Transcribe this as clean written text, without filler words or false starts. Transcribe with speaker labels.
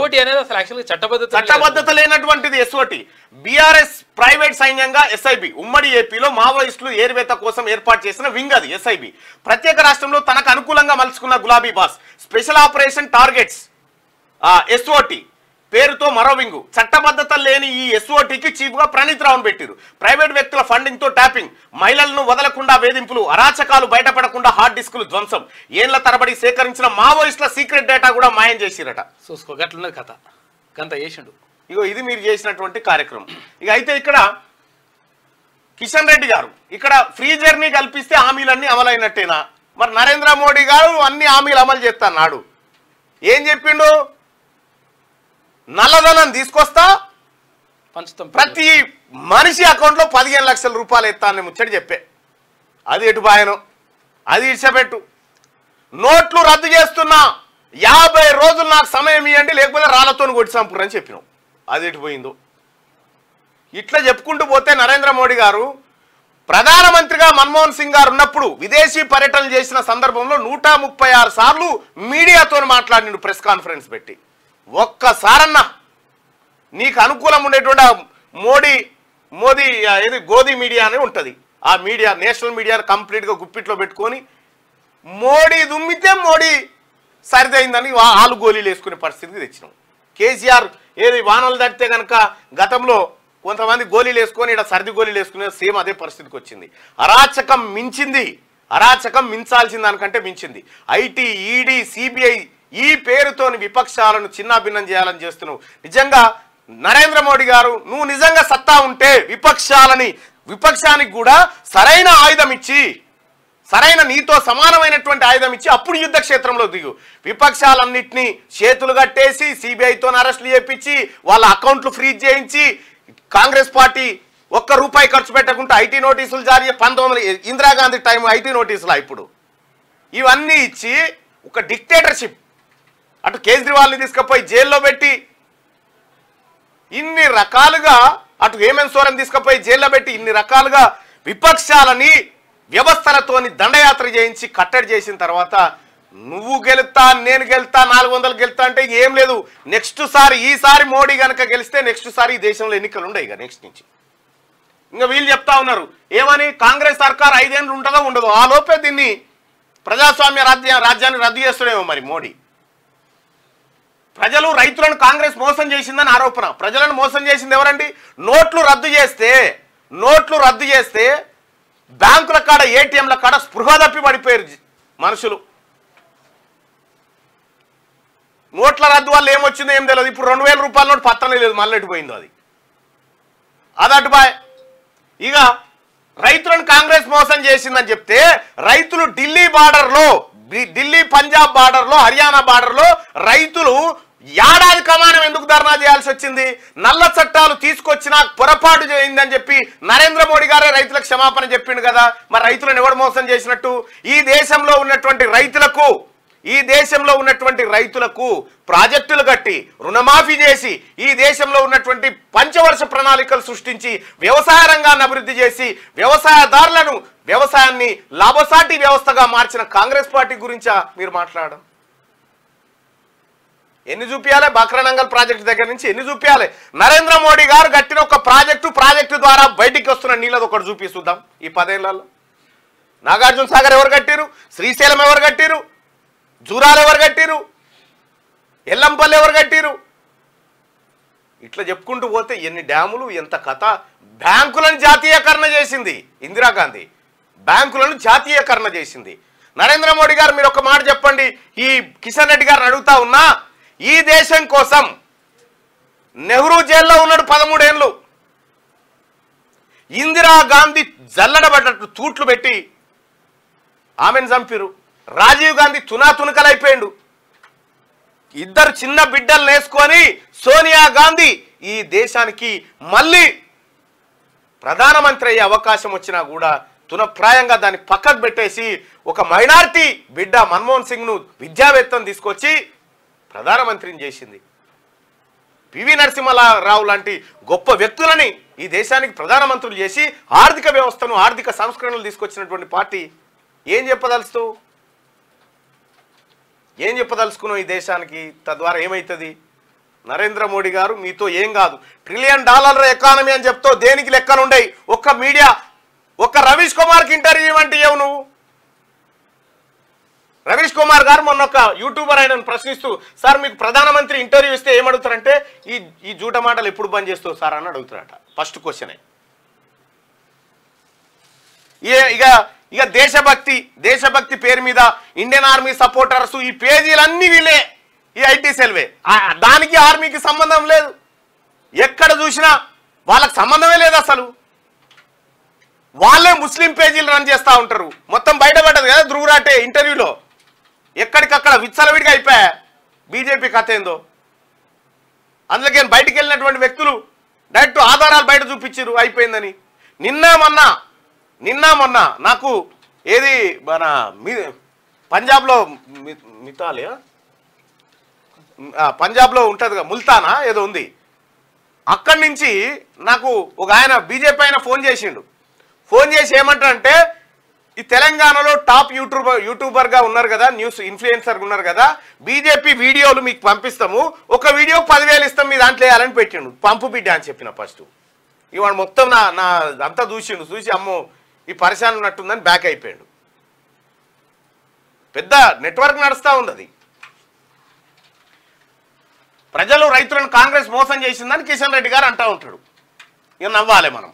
Speaker 1: SOT అనేది అసలు యాక్చువల్గా
Speaker 2: చట్టబద్ధత లేనటువంటిది ఎస్ఓటి. బీఆర్ఎస్ ప్రైవేట్ సైన్యంగా ఎస్ఐబి ఉమ్మడి ఏపీలో మావోయిస్టులు ఏరివేత కోసం ఏర్పాటు చేసిన వింగ్ అది ఎస్ఐబి. ప్రత్యేక రాష్ట్రంలో తనకు అనుకూలంగా మలుచుకున్న గులాబీ boss special operation targets SOT పేరుతో మరో వింగు. చట్టబద్ధత లేని ఈ ఎస్ఓటికి చీఫ్ గా ప్రణీత్ రావును పెట్టిరు. ప్రైవేట్ వ్యక్తుల ఫండింగ్ తో ట్యాపింగ్, మహిళలను వదలకుండా వేధింపులు, అరాచకాలు బయటపడకుండా హార్డ్ డిస్కులు ధ్వంసం, ఏళ్ల తరబడి సేకరించిన మావోయిస్టుల సీక్రెట్ డేటా కూడా మాయం చేసిరట.
Speaker 1: చూసుకో గట్లున్నది కథ, గంత చేసిండు.
Speaker 2: ఇగో ఇది మీరు చేసినటువంటి కార్యక్రమం. ఇక అయితే ఇక్కడ కిషన్ రెడ్డి గారు ఇక్కడ ఫ్రీ జర్నీ కల్పిస్తే హామీలన్నీ అమలైనట్టేనా? మరి నరేంద్ర మోడీ గారు అన్ని హామీలు అమలు చేస్తాడు. ఏం చెప్పిండు? నల్లధనం తీసుకొస్తా, ప్రతి మనిషి అకౌంట్లో 15 లక్షల రూపాయలు ఎత్తానని ముచ్చడి చెప్పే. అది ఎటు బాయను, అది ఇడ్చబెట్టు. నోట్లు రద్దు చేస్తున్నా, 50 రోజులు నాకు సమయం ఇవ్వండి, లేకపోతే రాళ్లతో కొట్టి చంపురని చెప్పినావు. అది ఎటు పోయిందో. ఇట్లా చెప్పుకుంటూ పోతే నరేంద్ర మోడీ గారు ప్రధానమంత్రిగా మన్మోహన్ సింగ్ గారు ఉన్నప్పుడు విదేశీ పర్యటనలు చేసిన సందర్భంలో 136 సార్లు మీడియాతో మాట్లాడినాడు ప్రెస్ కాన్ఫరెన్స్ పెట్టి. ఒక్కసారన్నా నీకు అనుకూలం ఉండేటువంటి మోదీ ఏది గోధి మీడియా అని ఉంటుంది, ఆ మీడియా నేషనల్ మీడియాను కంప్లీట్గా గుప్పిట్లో పెట్టుకొని మోడీ దుమ్మితే మోడీ సరిదైందని ఆలు గోళీలు వేసుకునే పరిస్థితికి తెచ్చినాం. కేసీఆర్ ఏది వానలు తడితే కనుక గతంలో కొంతమంది గోళీలు వేసుకొని ఇక్కడ సర్ది గోళీలు వేసుకునే సేమ్ అదే పరిస్థితికి వచ్చింది. అరాచకం మించింది, అరాచకం మించాల్సిన దానికంటే మించింది. ఐటీ, ఈడీ, సిబిఐ ఈ పేరుతోని విపక్షాలను చిన్నాభిన్నం చేయాలని చేస్తున్నావు. నిజంగా నరేంద్ర మోడీ గారు నువ్వు నిజంగా సత్తా ఉంటే విపక్షానికి కూడా సరైన ఆయుధం ఇచ్చి, సరైన నీతో సమానమైనటువంటి ఆయుధం ఇచ్చి అప్పుడు యుద్ధ క్షేత్రంలో దిగు. విపక్షాలన్నింటినీ చేతులు కట్టేసి సిబిఐతో అరెస్టులు చేయించి వాళ్ళ అకౌంట్లు ఫ్రీజ్ చేయించి కాంగ్రెస్ పార్టీ ₹1 ఖర్చు పెట్టకుండా ఐటీ నోటీసులు జారీ 19 ఇందిరాగాంధీ టైం ఐటీ నోటీసులా ఇప్పుడు ఇవన్నీ ఇచ్చి ఒక డిక్టేటర్షిప్. అటు కేజ్రీవాల్ని తీసుకుపోయి జైల్లో పెట్టి ఇన్ని రకాలుగా, అటు హేమంత్ సోరెన్ తీసుకుపోయి జైల్లో పెట్టి ఇన్ని రకాలుగా విపక్షాలని వ్యవస్థలతోని దండయాత్ర చేయించి కట్టడి చేసిన తర్వాత నువ్వు గెలుస్తా, నేను గెలుస్తా, 400 గెలుస్తా అంటే ఏం లేదు. ఈసారి మోడీ కనుక గెలిస్తే నెక్స్ట్ సారి ఈ దేశంలో ఎన్నికలు ఉండవు. ఇక నెక్స్ట్ నుంచి ఇంకా వీళ్ళు చెప్తా ఉన్నారు ఏమని, కాంగ్రెస్ సర్కార్ 5 ఏళ్ళు ఉంటుందో ఉండదో, ఆ లోపే దీన్ని ప్రజాస్వామ్య రాజ్యాన్ని రద్దు చేస్తున్నామో మరి మోడీ. ప్రజలు రైతులను కాంగ్రెస్ మోసం చేసిందని ఆరోపణ. ప్రజలను మోసం చేసింది ఎవరండి? నోట్లు రద్దు చేస్తే బ్యాంకుల కాడ, ఏటీఎంల కాడ స్పృహ తప్పి పడిపోయారు మనుషులు. నోట్ల రద్దు వల్ల ఏమొచ్చిందో ఏం తెలియదు. ఇప్పుడు 2000 రూపాయల నోటు పత్తనే లేదు, మళ్ళీ ఎటుపోయిందో అది అటు బాయ్. ఇక రైతులను కాంగ్రెస్ మోసం చేసిందని చెప్తే రైతులు ఢిల్లీ పంజాబ్ బార్డర్లో, హర్యానా బార్డర్లో రైతులు ఏడాది కమానం ఎందుకు ధర్నా చేయాల్సి వచ్చింది? నల్ల చట్టాలు తీసుకొచ్చినా పొరపాటు చేయిందని చెప్పి నరేంద్ర మోడీ గారే రైతులకు క్షమాపణ చెప్పిండు కదా. మరి రైతులను ఎవరు మోసం చేసినట్టు? ఈ దేశంలో ఉన్నటువంటి రైతులకు ప్రాజెక్టులు కట్టి రుణమాఫీ చేసి ఈ దేశంలో ఉన్నటువంటి పంచవర్ష ప్రణాళికలు సృష్టించి వ్యవసాయ రంగాన్ని అభివృద్ధి చేసి వ్యవసాయాన్ని లాభసాటి వ్యవస్థగా మార్చిన కాంగ్రెస్ పార్టీ గురించా మీరు మాట్లాడడం? ఎన్ని చూపించాలి? బక్రానంగల్ ప్రాజెక్టు దగ్గర నుంచి ఎన్ని చూపించాలి? నరేంద్ర మోడీ గారు కట్టిన ఒక ప్రాజెక్టు ద్వారా బయటికి వస్తున్న నీళ్ళది ఒకటి చూపిస్తుందాం. ఈ 10 ఏళ్లలో నాగార్జున సాగర్ ఎవరు కట్టిరు? శ్రీశైలం ఎవరు కట్టిరు? జూరాలు ఎవరు కట్టిరు? ఎల్లంపల్లి ఎవరు కట్టిరు? ఇట్లా చెప్పుకుంటూ పోతే ఎన్ని డ్యాములు, ఎంత కథ. బ్యాంకులను జాతీయకరణ చేసింది ఇందిరాగాంధీ, బ్యాంకులను జాతీయకరణ చేసింది నరేంద్ర మోడీ గారు. మీరు ఒక మాట చెప్పండి. ఈ కిషన్ రెడ్డి గారిని అడుగుతా ఉన్నా, ఈ దేశం కోసం నెహ్రూ జైల్లో ఉన్నాడు 13 ఏళ్ళు. ఇందిరాగాంధీ జల్లడబడ్డట్టు తూట్లు పెట్టి ఆమెను చంపిరు. రాజీవ్ గాంధీ తునాతునకలైపోయిండు. 2 చిన్న బిడ్డలు వేసుకొని సోనియా గాంధీ ఈ దేశానికి మళ్ళీ ప్రధానమంత్రి అయ్యే అవకాశం వచ్చినా కూడా తునప్రాయంగా దాన్ని పక్కకు పెట్టేసి ఒక మైనారిటీ బిడ్డ మన్మోహన్ సింగ్ను విద్యావేత్తను తీసుకొచ్చి ప్రధానమంత్రిని చేసింది. పివి నరసింహారావు లాంటి గొప్ప వ్యక్తులని ఈ దేశానికి ప్రధానమంత్రులు చేసి ఆర్థిక వ్యవస్థను, ఆర్థిక సంస్కరణలు తీసుకొచ్చినటువంటి పార్టీ ఏం చెప్పదలుచుకున్నావు ఈ దేశానికి? తద్వారా ఏమవుతుంది? నరేంద్ర మోడీ గారు మీతో ఏం కాదు, $1 ట్రిలియన్ ఎకానమీ అని చెప్తావు, దేనికి లెక్కలుండయి. ఒక్క మీడియా, ఒక్క రవీష్ కుమార్కి ఇంటర్వ్యూ ఇవ్వంటే ఏవు నువ్వు? రవీష్ కుమార్ గారు మొన్న ఒక యూట్యూబర్ ఆయనను ప్రశ్నిస్తూ, సార్ మీకు ప్రధానమంత్రి ఇంటర్వ్యూ ఇస్తే ఏమడుగుతారంటే ఈ జూట మాటలు ఎప్పుడు బంద్ చేస్తావు సార్ అని అడుగుతారట. ఫస్ట్ క్వశ్చనే. ఇక దేశభక్తి పేరు మీద ఇండియన్ ఆర్మీ సపోర్టర్స్, ఈ పేజీలన్నీ వీళ్ళే, ఈ ఐటీ సెల్వే. దానికి ఆర్మీకి సంబంధం లేదు. ఎక్కడ చూసినా వాళ్ళకి సంబంధమే లేదు అసలు. వాళ్ళే ముస్లిం పేజీలు రన్ చేస్తూ ఉంటారు. మొత్తం బయటపడ్డది కదా ధ్రువరాటే ఇంటర్వ్యూలో. ఎక్కడికక్కడ విచ్చలవిడిగా అయిపోయా బీజేపీ కథ ఏందో. అందుకే బయటికి వెళ్ళినటువంటి వ్యక్తులు డైరెక్ట్ ఆధారాలు బయట చూపించారు అయిపోయిందని. నిన్న మొన్న నాకు ఏది మన పంజాబ్లో మితాలియా, పంజాబ్లో ఉంటుందిగా, ముల్తానా ఏదో ఉంది, అక్కడి నుంచి నాకు ఒక ఆయన బీజేపీ ఆయన ఫోన్ చేసి ఏమంటారంటే, ఈ తెలంగాణలో టాప్ యూట్యూబర్గా ఉన్నారు కదా, న్యూస్ ఇన్ఫ్లుయెన్సర్గా ఉన్నారు కదా, బీజేపీ వీడియోలు మీకు పంపిస్తాము, ఒక వీడియోకి 10,000 ఇస్తాం, మీ దాంట్లో వేయాలని పెట్టిండు. పంపు బిడ్డ అని చెప్పిన ఫస్ట్. ఇవాడు మొత్తం నా అంతా చూసి అమ్మో ఈ పరిశాన్ ఉన్నట్టుందని బ్యాక్ అయిపోయాడు. పెద్ద నెట్వర్క్ నడుస్తూ ఉంది అది. ప్రజలు రైతులను కాంగ్రెస్ మోసం చేసిందని కిషన్ రెడ్డి గారు అంటూ ఉంటాడు. ఇక నవ్వాలి మనం.